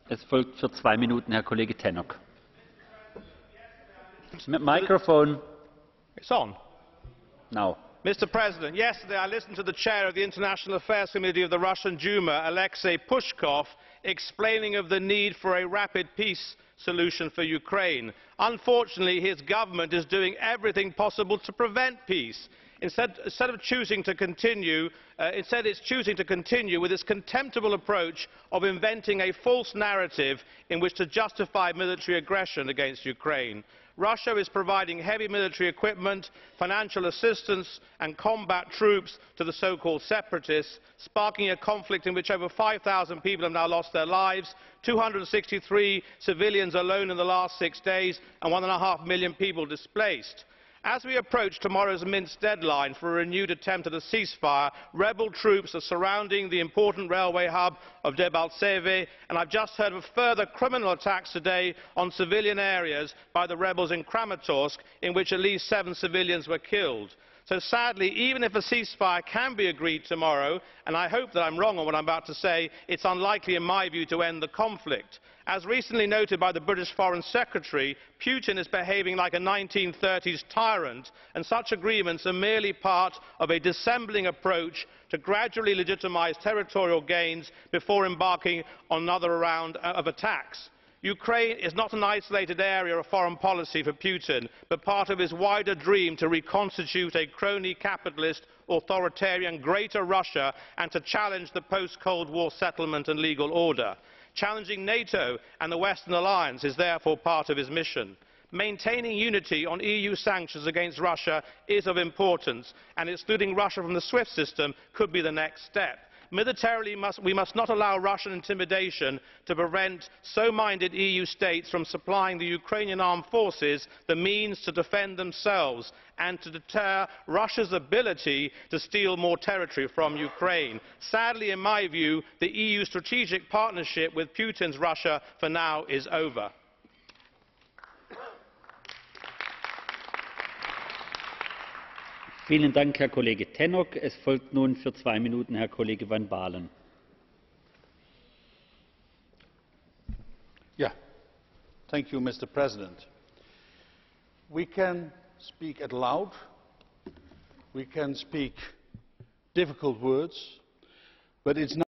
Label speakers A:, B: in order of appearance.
A: Es folgt für 2 Minuten Herr Kollege Tannock. Microphone.
B: It's on.
A: Now.
B: Mr. President, yesterday I listened to the chair of the International Affairs Committee of the Russian Duma, Alexei Pushkov, explaining of the need for a rapid peace solution for Ukraine. Unfortunately, his government is doing everything possible to prevent peace. Instead, it's choosing to continue with its contemptible approach of inventing a false narrative in which to justify military aggression against Ukraine. Russia is providing heavy military equipment, financial assistance and combat troops to the so-called separatists, sparking a conflict in which over 5,000 people have now lost their lives, 263 civilians alone in the last 6 days, and 1.5 million people displaced. As we approach tomorrow's Minsk deadline for a renewed attempt at a ceasefire, rebel troops are surrounding the important railway hub of Debaltseve, and I have just heard of further criminal attacks today on civilian areas by the rebels in Kramatorsk, in which at least 7 civilians were killed. So sadly, even if a ceasefire can be agreed tomorrow, and I hope that I am wrong on what I am about to say, it is unlikely in my view to end the conflict. As recently noted by the British Foreign Secretary, Putin is behaving like a 1930s tyrant, and such agreements are merely part of a dissembling approach to gradually legitimise territorial gains before embarking on another round of attacks. Ukraine is not an isolated area of foreign policy for Putin, but part of his wider dream to reconstitute a crony capitalist, authoritarian Greater Russia and to challenge the post-Cold War settlement and legal order. Challenging NATO and the Western alliance is therefore part of his mission. Maintaining unity on EU sanctions against Russia is of importance, and excluding Russia from the SWIFT system could be the next step. Militarily, we must not allow Russian intimidation to prevent so-minded EU states from supplying the Ukrainian armed forces the means to defend themselves and to deter Russia's ability to steal more territory from Ukraine. Sadly, in my view, the EU strategic partnership with Putin's Russia for now is over.
A: Vielen Dank, Herr Kollege Tannock. Es folgt nun für 2 Minuten Herr Kollege van Baalen.
C: Thank you, Mr. President. We can speak out loud, we can speak difficult words, but it's